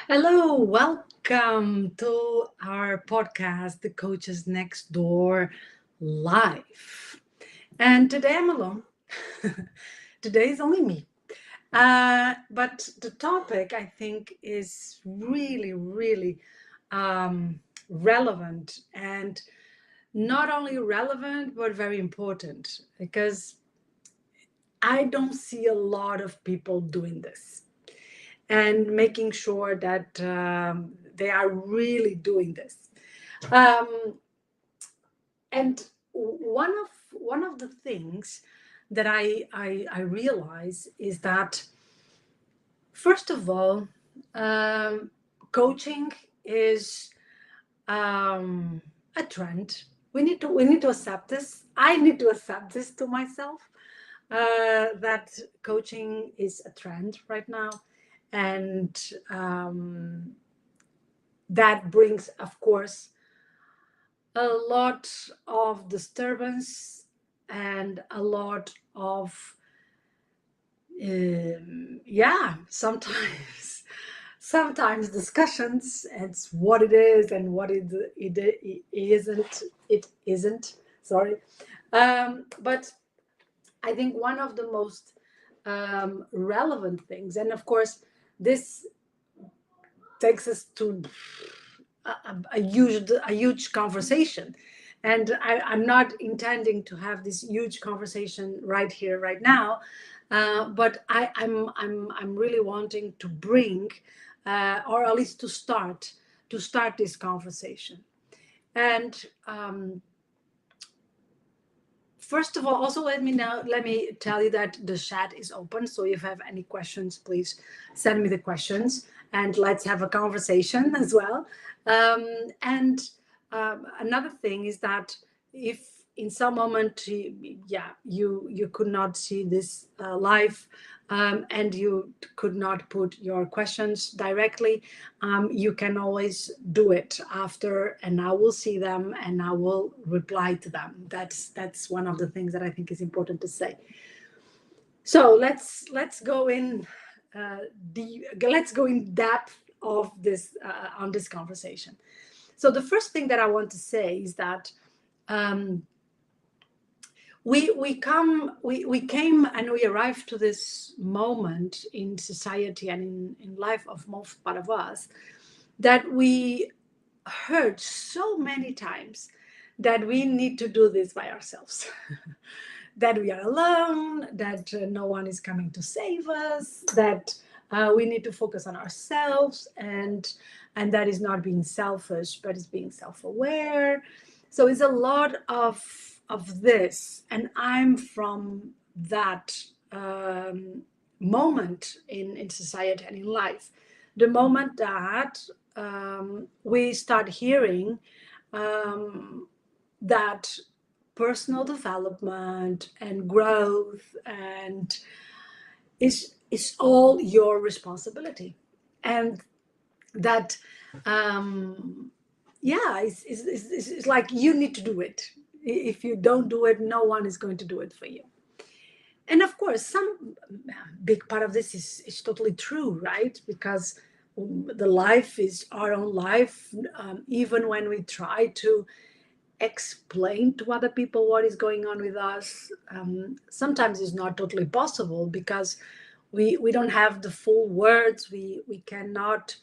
Hello, welcome to our podcast, The Coaches Next Door Live. And today I'm alone. Today is only me. But the topic, I think, is really relevant, and not only relevant, but very important because I don't see a lot of people doing this and making sure that they are really doing this. Um, and one of the things that I realize is that first of all, um, coaching is um, a trend. We need to accept this. I need to accept this to myself, that coaching is a trend right now, and that brings, of course, a lot of disturbance and a lot of yeah, sometimes discussions. It's what it is and what it isn't. It isn't. Sorry, but I think one of the most relevant things, and of course, this takes us to a huge conversation, and I'm not intending to have this huge conversation right here, right now, but I'm really wanting to bring, or at least to start this conversation. And first of all, also let me tell you that the chat is open. So if you have any questions, please send me the questions and let's have a conversation as well. And another thing is that if in some moment, yeah, you could not see this live, and you could not put your questions directly, you can always do it after, and I will see them and I will reply to them. That's one of the things that I think is important to say. So let's go in let's go in depth of this on this conversation. So the first thing that I want to say is that um, we came and we arrived to this moment in society and in life of most part of us, that we heard so many times that we need to do this by ourselves. That we are alone, that no one is coming to save us, that we need to focus on ourselves, and that is not being selfish, but it's being self-aware. So it's a lot of this, and I'm from that moment in society and in life. The moment that we start hearing that personal development and growth and is all your responsibility, and that yeah, it's like you need to do it. If you don't do it, no one is going to do it for you. And of course, some big part of this is totally true, right? Because the life is our own life. Even when we try to explain to other people what is going on with us, sometimes it's not totally possible because we don't have the full words. We cannot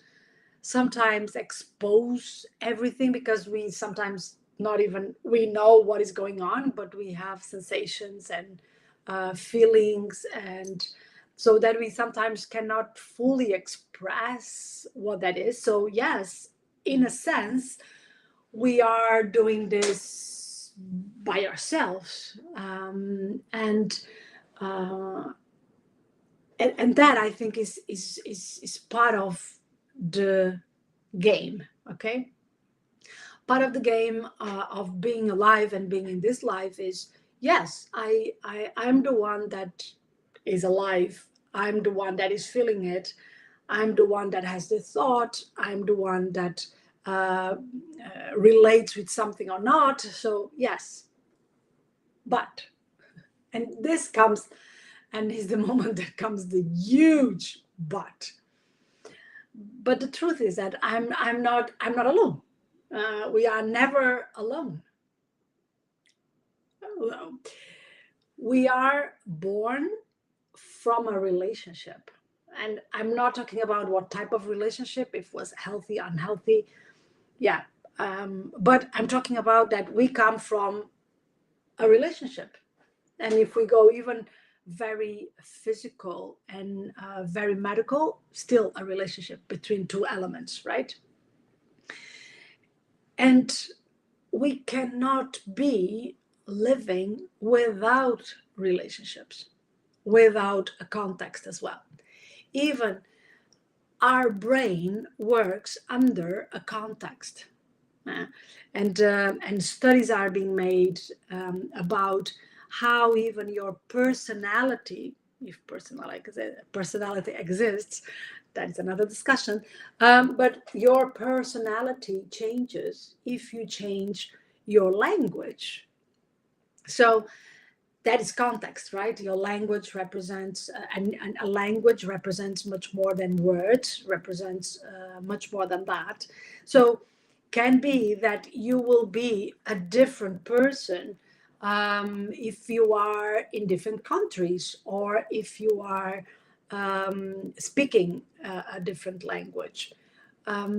sometimes expose everything because we sometimes not even we know what is going on, but we have sensations and feelings, and so that we sometimes cannot fully express what that is. So yes, in a sense, we are doing this by ourselves, uh, and that I think is part of the game. Okay, part of the game of being alive and being in this life is, yes, I'm the one that is alive. I'm the one that is feeling it. I'm the one that has the thought. I'm the one that relates with something or not. So yes, but, and this comes, and is the moment that comes the huge but. But the truth is that I'm not alone. We are never alone. We are born from a relationship. And I'm not talking about what type of relationship, if it was healthy, unhealthy. Yeah. But I'm talking about that we come from a relationship. And if we go even very physical and very medical, still a relationship between two elements, right? And we cannot be living without relationships, without a context as well. Even our brain works under a context. Uh, and studies are being made about how even your personality, if personality exists, that's another discussion. But your personality changes if you change your language. So that is context, right? Your language represents, and a language represents much more than words, represents much more than that. So can be that you will be a different person if you are in different countries, or if you are speaking a different language.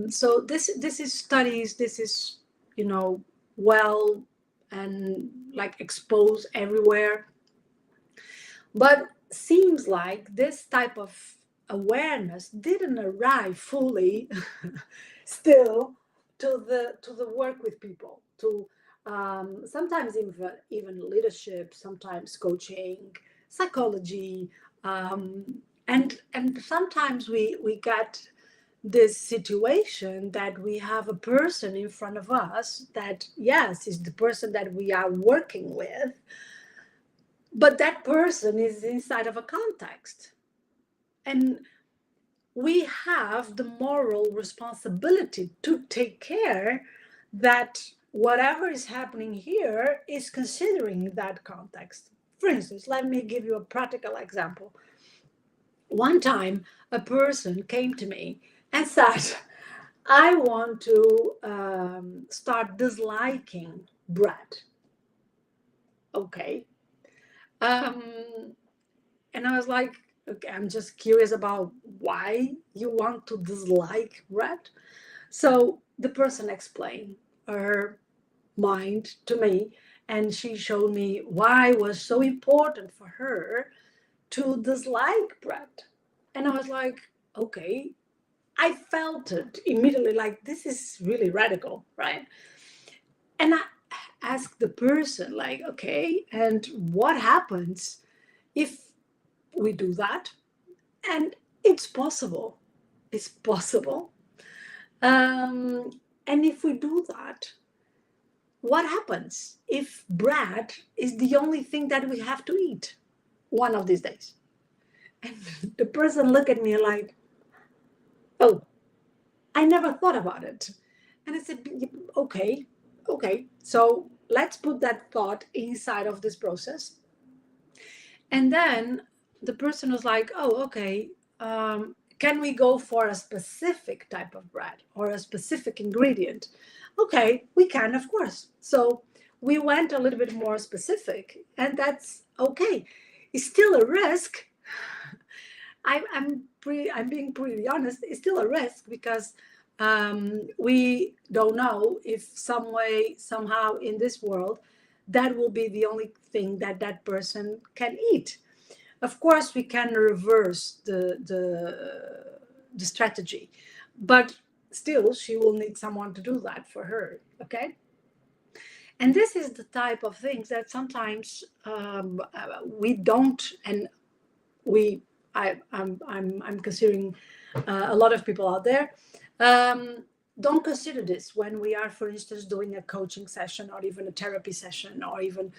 So this is studies. This is, you know, well, and like exposed everywhere. But seems like this type of awareness didn't arrive fully still to the work with people, to sometimes even leadership, sometimes coaching, psychology, um, and sometimes we get this situation that we have a person in front of us that, yes, is the person that we are working with, but that person is inside of a context. And we have the moral responsibility to take care that whatever is happening here is considering that context. For instance, let me give you a practical example. One time, a person came to me and said, I want to start disliking bread. Okay. Um, and I was like, okay, I'm just curious about why you want to dislike bread. So the person explained her mind to me, and she showed me why it was so important for her to dislike bread. And I was like, okay, I felt it immediately, like this is really radical, right? And I asked the person, like, okay, and what happens if we do that? And it's possible. It's possible. Um, and if we do that, what happens if bread is the only thing that we have to eat one of these days? And the person looked at me like, oh, I never thought about it. And I said, okay, okay. So let's put that thought inside of this process. And then the person was like, oh, okay. Can we go for a specific type of bread or a specific ingredient? Okay, we can, of course. So we went a little bit more specific, and that's okay. It's still a risk. I'm being pretty honest. It's still a risk because we don't know if some way, somehow in this world, that will be the only thing that that person can eat. Of course, we can reverse the strategy, but still, she will need someone to do that for her. Okay. And this is the type of things that sometimes we don't, and we I'm considering a lot of people out there don't consider this when we are, for instance, doing a coaching session or even a therapy session or even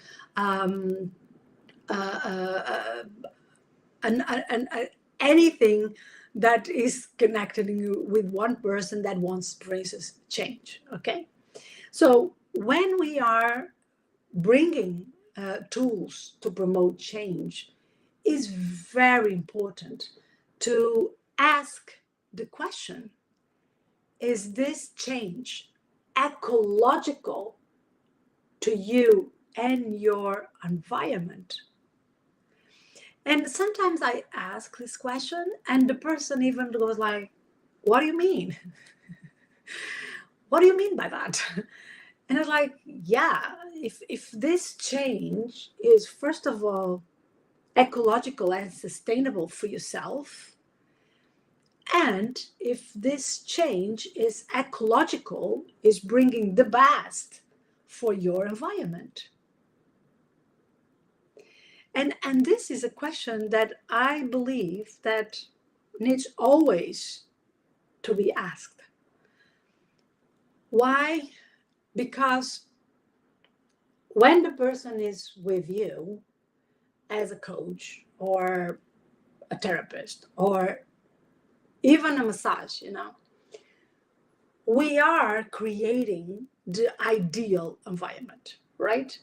anything that is connecting you with one person that wants, for instance, change. Okay, so when we are bringing tools to promote change, is very important to ask the question, is this change ecological to you and your environment? And sometimes I ask this question, and the person even goes like, what do you mean? What do you mean by that? And I was like, yeah, if this change is, first of all, ecological and sustainable for yourself, and if this change is ecological, is bringing the best for your environment. And this is a question that I believe that needs always to be asked. Why? Because when the person is with you as a coach or a therapist or even a massage, we are creating the ideal environment, right?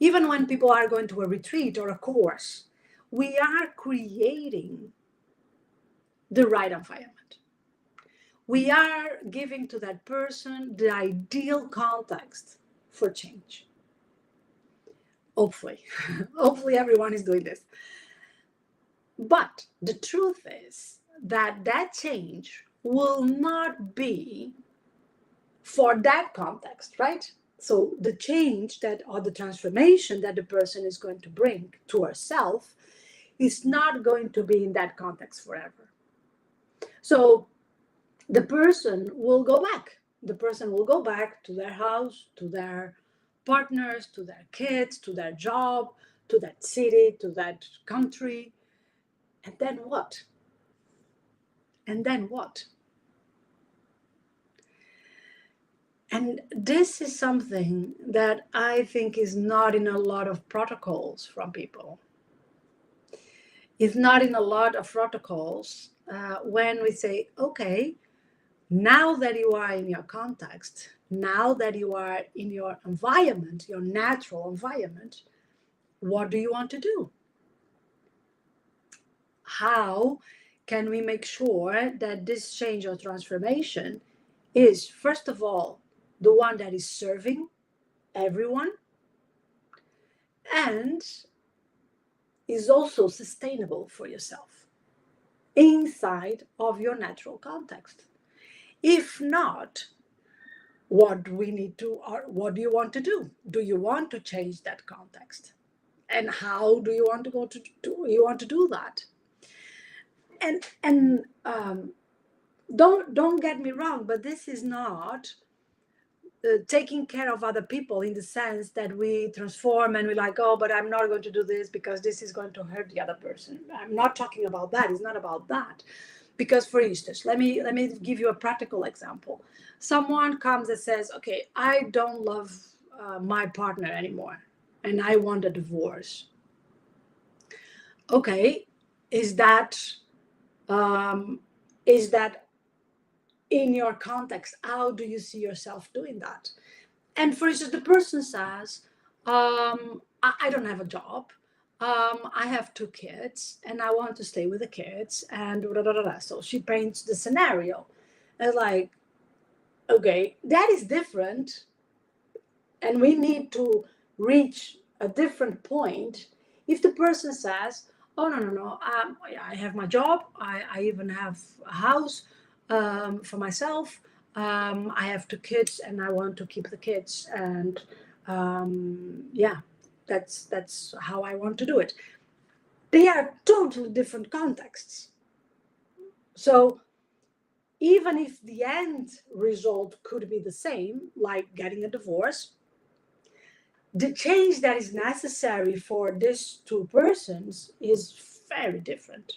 Even when people are going to a retreat or a course, we are creating the right environment. We are giving to that person the ideal context for change. Hopefully, hopefully everyone is doing this. But the truth is that change will not be for that context, right? So the change that, or the transformation that the person is going to bring to herself is not going to be in that context forever. So the person will go back. The person will go back to their house, to their partners, to their kids, to their job, to that city, to that country. And then what? And then what? And this is something that I think is not in a lot of protocols from people. It's not in a lot of protocols when we say, okay, now that you are in your context, now that you are in your environment, your natural environment, what do you want to do? How can we make sure that this change or transformation is, first of all, the one that is serving everyone and is also sustainable for yourself inside of your natural context? If not, what do we need to, or what do you want to do? Do you want to change that context? And how do you want to do that? And don't get me wrong, but this is not taking care of other people in the sense that we transform and we're like, oh, but I'm not going to do this because this is going to hurt the other person. I'm not talking about that. It's not about that. Because, for instance, let me give you a practical example. Someone comes and says, okay, I don't love my partner anymore and I want a divorce. Okay, is that in your context? How do you see yourself doing that? And for instance, the person says, I don't have a job. I have 2 kids and I want to stay with the kids and blah, blah, blah, blah. So she paints the scenario. And like, okay, that is different. And we need to reach a different point. If the person says, oh, no, I have my job. I even have a house for myself. I have 2 kids and I want to keep the kids. And that's how I want to do it. They are totally different contexts. So even if the end result could be the same, like getting a divorce, the change that is necessary for these 2 persons is very different.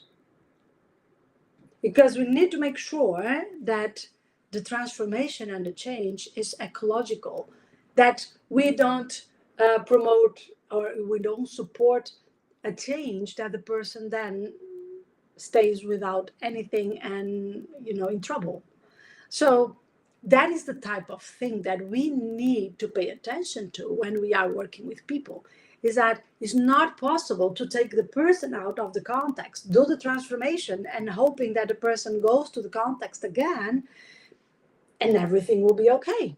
Because we need to make sure that the transformation and the change is ecological, that we don't promote or we don't support a change that the person then stays without anything and, in trouble. So that is the type of thing that we need to pay attention to when we are working with people. is that it's not possible to take the person out of the context, do the transformation, and hoping that the person goes to the context again and everything will be okay.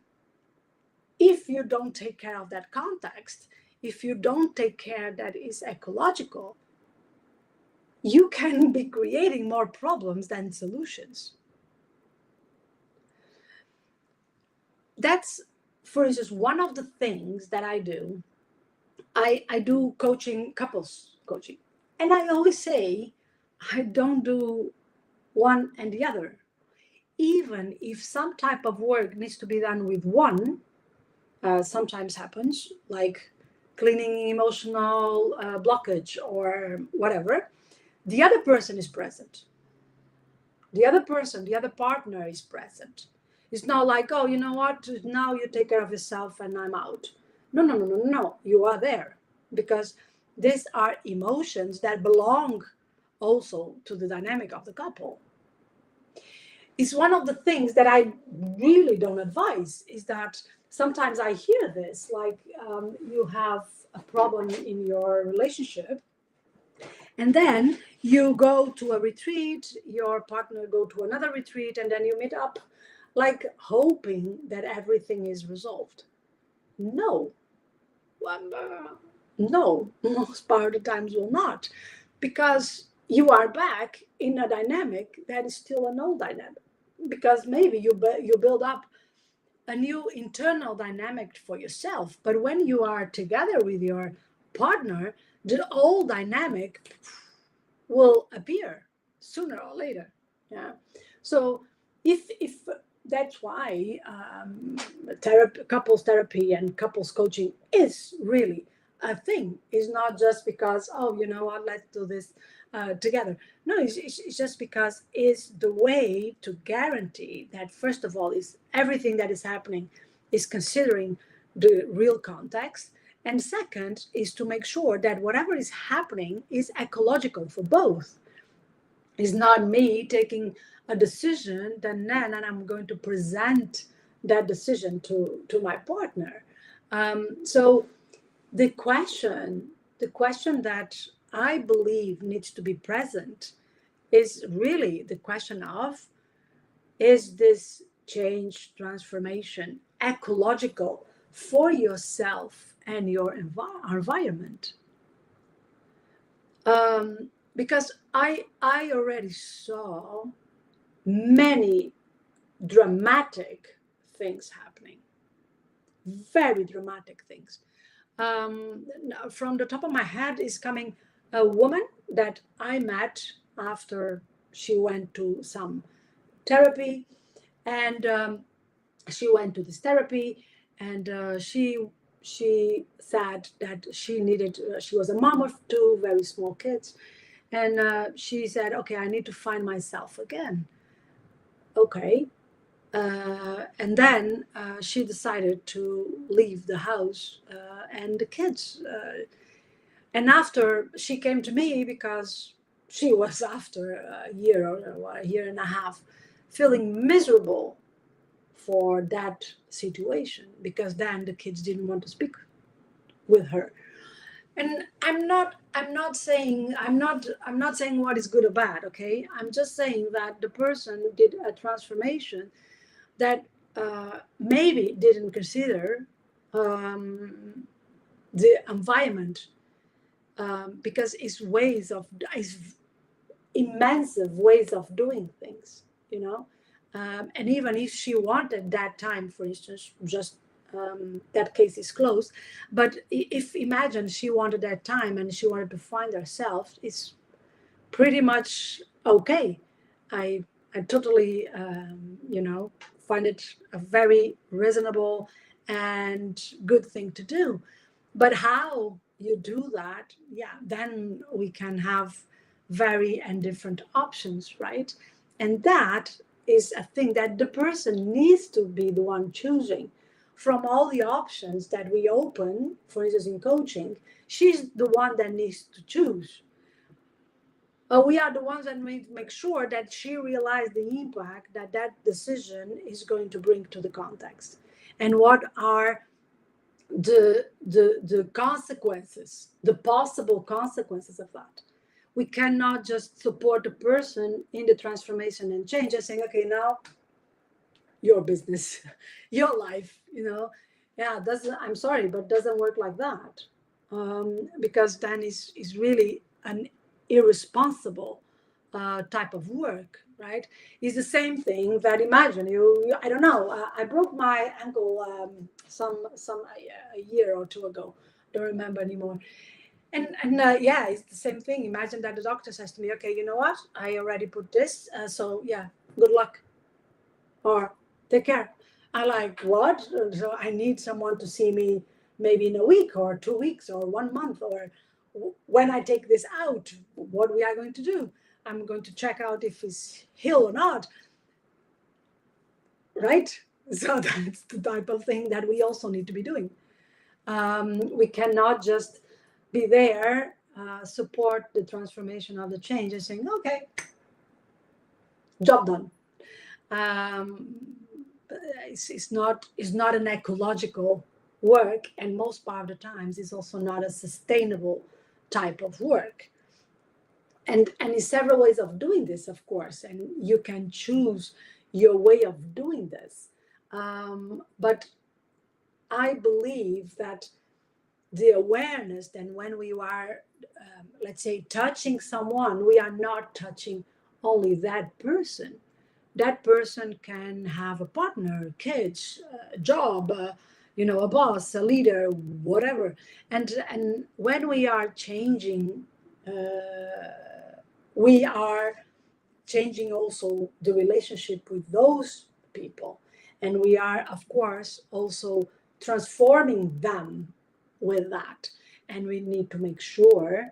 If you don't take care of that context, if you don't take care that is ecological, you can be creating more problems than solutions. That's, for instance, one of the things that I do. I do coaching, couples coaching. And I always say, I don't do one and the other. Even if some type of work needs to be done with one, sometimes happens, like cleaning emotional blockage or whatever, the other person is present. The other person, the other partner is present. It's not like, oh, you know what, now you take care of yourself and I'm out. No, no, no, no, no. You are there because these are emotions that belong also to the dynamic of the couple. It's one of the things that I really don't advise is that sometimes I hear this, like you have a problem in your relationship and then you go to a retreat, your partner go to another retreat, and then you meet up like hoping that everything is resolved. No. No, most part of the times will not, because you are back in a dynamic that is still an old dynamic, because maybe you build up a new internal dynamic for yourself, but when you are together with your partner, the old dynamic will appear sooner or later. Yeah. So if that's why couples therapy and couples coaching is really a thing. It's not just because, oh, you know what, let's do this together. No, it's just because it's the way to guarantee that, first of all, is everything that is happening is considering the real context. And second is to make sure that whatever is happening is ecological for both. It's not me taking a decision, then I'm going to present that decision to my partner. So the question that I believe needs to be present is really the question of, is this change, transformation ecological for yourself and your environment? Because I already saw many dramatic things happening, very dramatic things. From the top of my head is coming a woman that I met after she went to some therapy, and she went to this therapy, and she said that she needed, she was a mom of two very small kids, and she said, okay, I need to find myself again. Okay. And then she decided to leave the house and the kids. And after she came to me, because she was after a year or a year and a half feeling miserable for that situation, because then the kids didn't want to speak with her. And I'm not saying what is good or bad, okay? I'm just saying that the person did a transformation that maybe didn't consider the environment, because it's immense ways of doing things, you know. And even if she wanted that time, for instance, just that case is closed. But if imagine she wanted that time and she wanted to find herself, it's pretty much okay. I totally, find it a very reasonable and good thing to do. But how you do that, yeah, then we can have very and different options, right? And that is a thing that the person needs to be the one choosing. From all the options that we open, for instance, in coaching, she's the one that needs to choose. We are the ones that make sure that she realizes the impact that that decision is going to bring to the context, and what are the consequences, the possible consequences of that. We cannot just support a person in the transformation and change and saying, okay, now your business, your life, yeah, doesn't, I'm sorry, but doesn't work like that. Because then is really an irresponsible type of work, right? It's the same thing that, imagine I don't know, I broke my ankle some a year or two ago. Don't remember anymore. And yeah, it's the same thing. Imagine that the doctor says to me, okay, you know what? I already put this, so yeah, good luck, or take care. I like, what? So I need someone to see me maybe in a week or 2 weeks or 1 month, or when I take this out, what we are going to do. I'm going to check out if it's healed or not, right? So that's the type of thing that we also need to be doing. We cannot just be there, support the transformation of the change and saying, okay, job done. It's not an ecological work, and most part of the times it's also not a sustainable type of work. And there's several ways of doing this, of course, and you can choose your way of doing this. But I believe that the awareness, then when we are, let's say, touching someone, we are not touching only that person. That person can have a partner, kids, a job, a boss, a leader, whatever. And when we are changing, we are changing also the relationship with those people, and we are, of course, also transforming them with that. And we need to make sure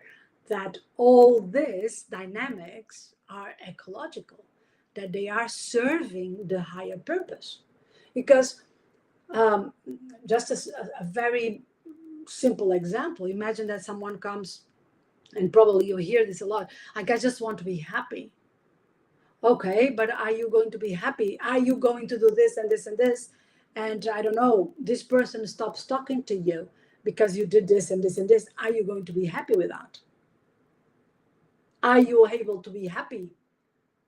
that all these dynamics are ecological, that they are serving the higher purpose. Because just as a very simple example, imagine that someone comes, and probably you hear this a lot, like, I just want to be happy. Okay, but are you going to be happy? Are you going to do this and this and this? And I don't know, this person stops talking to you because you did this and this and this. Are you going to be happy with that? Are you able to be happy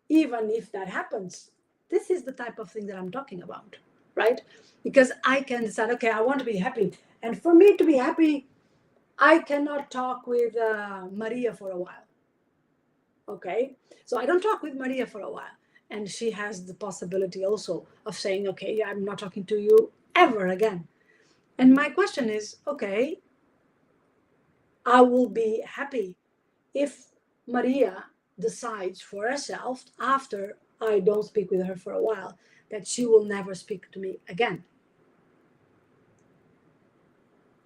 even if that happens? This is the type of thing that I'm talking about, right? Because I can decide, okay, I want to be happy. And for me to be happy, I cannot talk with Maria for a while. Okay, so I don't talk with Maria for a while, and she has the possibility also of saying, okay, I'm not talking to you ever again. And my question is, okay, I will be happy if Maria decides for herself, after I don't speak with her for a while, that she will never speak to me again.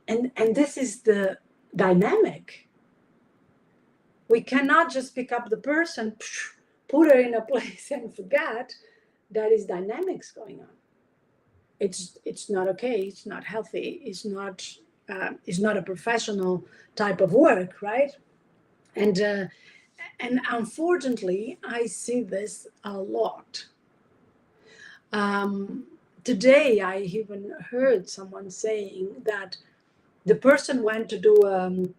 And this is the dynamic. We cannot just pick up the person, put her in a place and forget. That is dynamics going on. It's not okay. It's not healthy. It's not a professional type of work, right? And unfortunately, I see this a lot. Today, I even heard someone saying that the person went to do.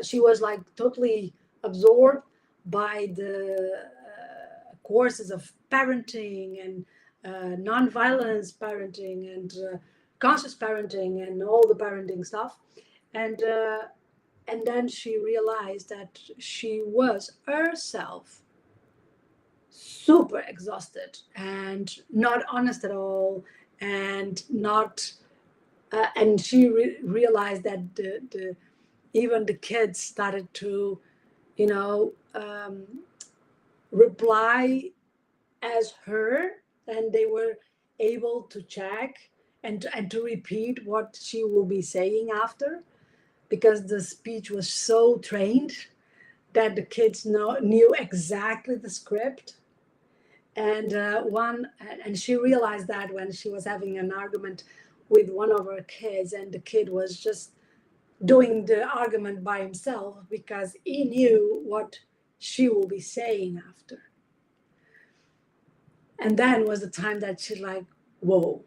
She was like totally absorbed by the courses of parenting and non-violence parenting and conscious parenting and all the parenting stuff, and then she realized that she was herself super exhausted and not honest at all, and not and she realized that even the kids started to, reply as her, and they were able to check and to repeat what she will be saying after, because the speech was so trained that the kids knew exactly the script. And she realized that when she was having an argument with one of her kids, and the kid was just doing the argument by himself because he knew what she will be saying after. And then was the time that she's like, whoa,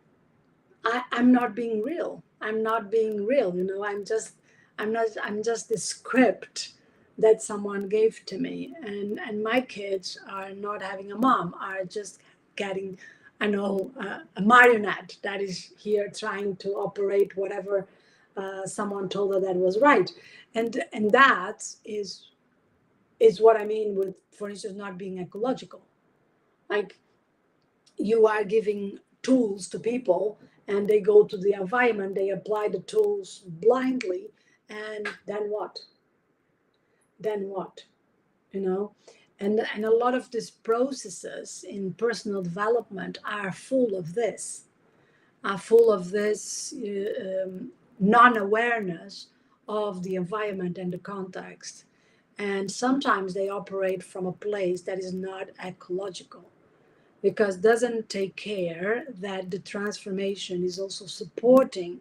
I'm not being real. I'm not being real, I'm just the script that someone gave to me, and my kids are not having a mom, are just getting, a marionette that is here trying to operate whatever someone told her that was right. And that is what I mean with, for instance, not being ecological. Like, you are giving tools to people, and they go to the environment, they apply the tools blindly, and then what? Then what? You know? And a lot of these processes in personal development are full of this, non-awareness of the environment and the context. And sometimes they operate from a place that is not ecological, because doesn't take care that the transformation is also supporting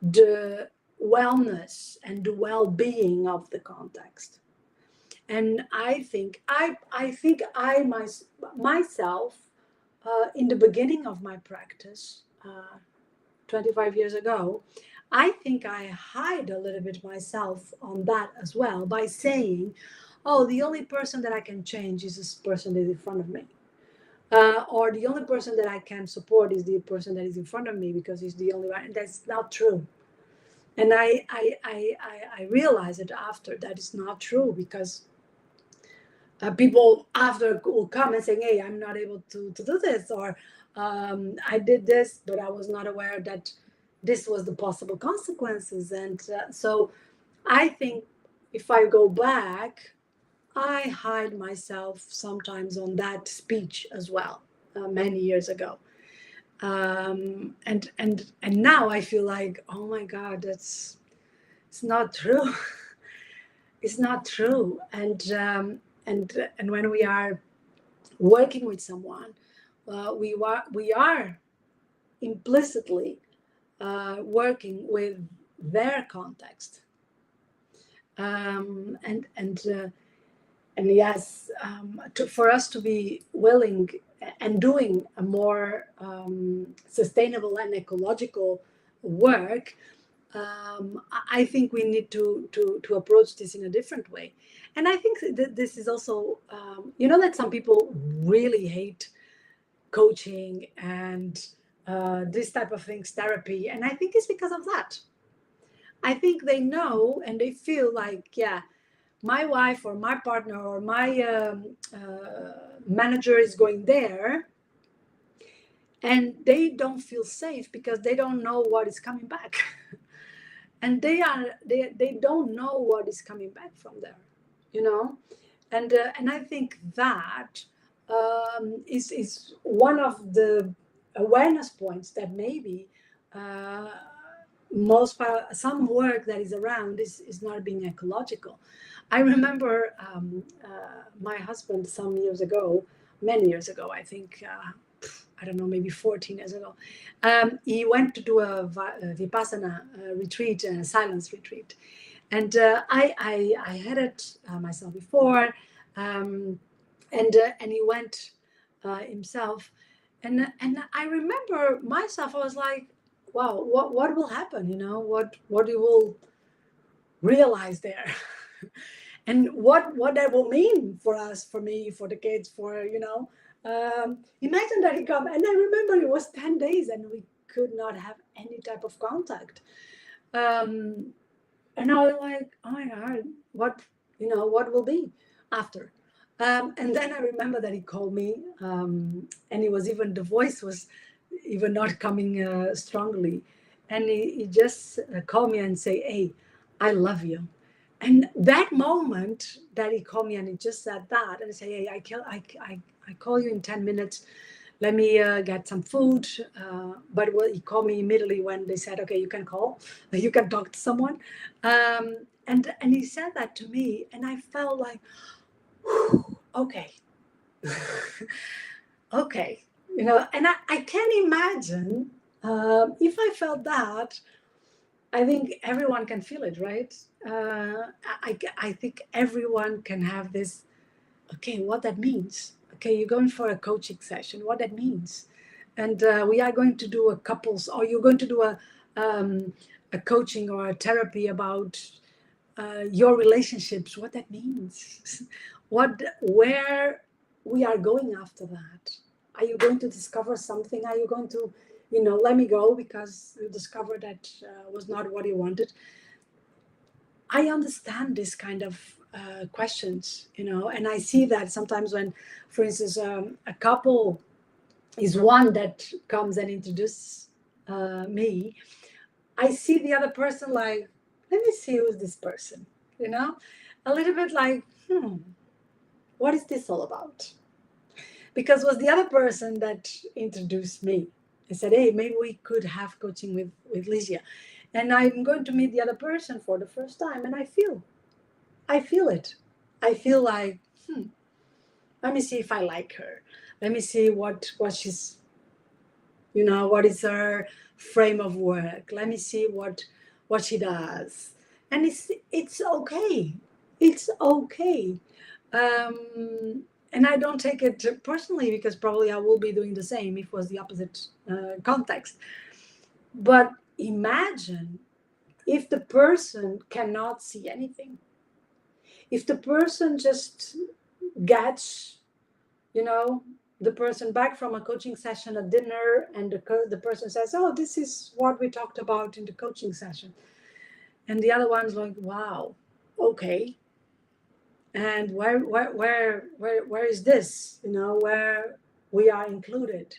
the wellness and the well-being of the context. And I think myself, in the beginning of my practice, 25 years ago, I think I hide a little bit myself on that as well, by saying, oh, the only person that I can change is this person that is in front of me. Or the only person that I can support is the person that is in front of me, because he's the only one. And that's not true. And I realized it after that it's not true, because people after will come and saying, hey, I'm not able to do this, or I did this, but I was not aware that this was the possible consequences. And so I think if I go back, I hide myself sometimes on that speech as well, many years ago. And now I feel like, oh my God, it's not true. It's not true. And when we are working with someone, we are implicitly working with their context. And yes, for us to be willing and doing a more sustainable and ecological work, I think we need to approach this in a different way. And I think that this is also, that some people really hate coaching and this type of things, therapy. And I think it's because of that. I think they know and they feel like, yeah, my wife or my partner or my manager is going there, and they don't feel safe because they don't know what is coming back. And they don't know what is coming back from there, and I think that is one of the awareness points that maybe some work that is around is not being ecological. I remember my husband some years ago, many years ago, I think, I don't know, maybe 14 years ago, he went to do a Vipassana retreat, a silence retreat. And I had it myself before, and he went himself. And I remember myself, I was like, wow, what will happen? What you will realize there. And what that will mean for us, for me, for the kids, imagine that he come. And I remember it was 10 days and we could not have any type of contact. And I was like, oh my God, what will be after? And then I remember that he called me, and the voice was even not coming strongly. And he just called me and say, hey, I love you. And that moment that he called me and he just said that, and I say, hey, I call you in 10 minutes. Let me get some food. But he called me immediately when they said, okay, you can call, you can talk to someone. And he said that to me, and I felt like, okay. Okay. And I can imagine if I felt that, I think everyone can feel it, right? I think everyone can have this, okay, what that means. Okay, you're going for a coaching session, what that means. And we are going to do a couples, or you're going to do a coaching or a therapy about your relationships, what that means, where we are going after that. Are you going to discover something? Are you going to, let me go because you discovered that was not what you wanted? I understand this kind of questions, and I see that sometimes when, for instance, a couple is one that comes and introduces me, I see the other person like, let me see who's this person, a little bit like, what is this all about? Because it was the other person that introduced me. I said, hey, maybe we could have coaching with Ligia. And I'm going to meet the other person for the first time, and I feel it. I feel like, let me see if I like her. Let me see what she's, what is her frame of work. Let me see what she does. And it's okay. It's okay. And I don't take it personally, because probably I will be doing the same if it was the opposite context. But imagine if the person cannot see anything. If the person just gets, the person back from a coaching session, a dinner, and the person says, oh, this is what we talked about in the coaching session. And the other one's like, wow, okay. And where is this, where we are included?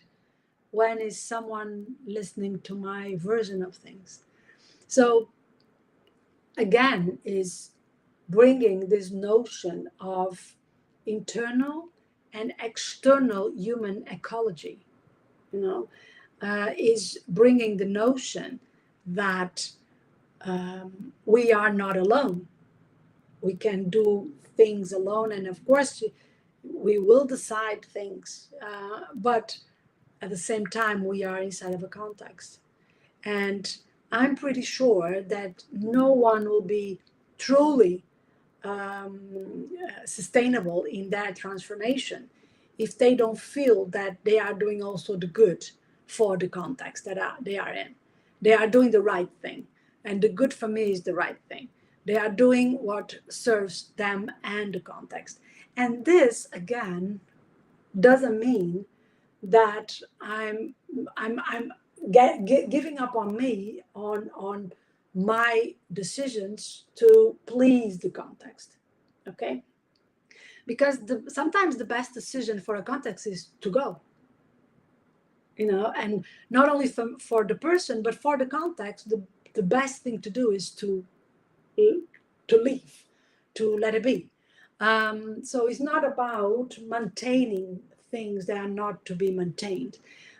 When is someone listening to my version of things? So again, is bringing this notion of internal and external human ecology, is bringing the notion that we are not alone. We can do things alone, and of course, we will decide things, but at the same time, we are inside of a context. And I'm pretty sure that no one will be truly sustainable in that transformation if they don't feel that they are doing also the good for the context that they are in. They are doing the right thing, and the good for me is the right thing. They are doing what serves them and the context. And this again doesn't mean that I'm giving up on me, on my decisions to please the context. Okay, because sometimes the best decision for a context is to go, and not only for the person but for the context. The best thing to do is to leave, to let it be. So it's not about maintaining things that are not to be maintained,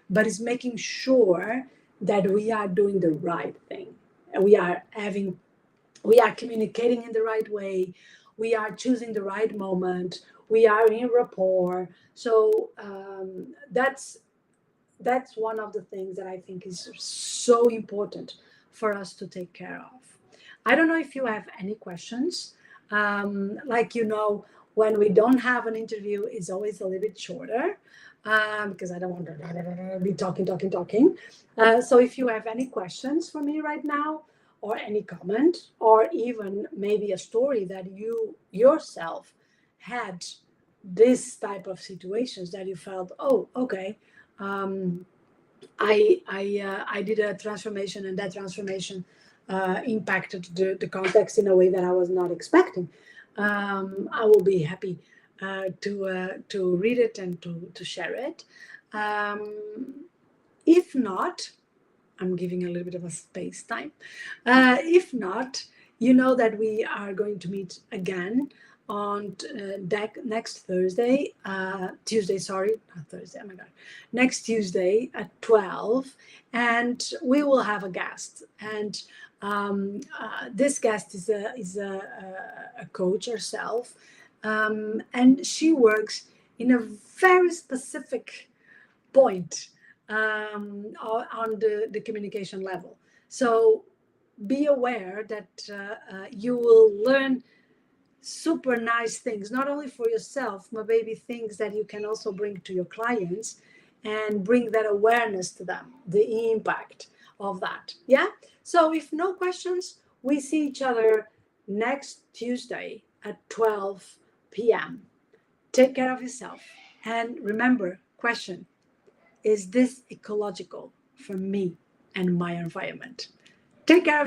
but it's making sure that we are doing the right thing. We are communicating in the right way. We are choosing the right moment. We are in rapport. So that's one of the things that I think is so important for us to take care of. I don't know if you have any questions. Like, when we don't have an interview, it's always a little bit shorter, because I don't want to be talking. So if you have any questions for me right now, or any comment, or even maybe a story that you yourself had this type of situations that you felt, oh, okay, I did a transformation, and that transformation impacted the context in a way that I was not expecting. I will be happy to read it and to share it. If not, I'm giving a little bit of a space time. If not, you know that we are going to meet again on next Thursday, Tuesday, sorry, not Thursday, oh my God, next Tuesday at 12, and we will have a guest. And this guest is a coach herself, and she works in a very specific point on the communication level. So be aware that you will learn super nice things, not only for yourself, but maybe things that you can also bring to your clients and bring that awareness to them, the impact of that. Yeah. So if no questions, we see each other next Tuesday at 12 p.m. Take care of yourself. And remember, question, is this ecological for me and my environment? Take care of yourself.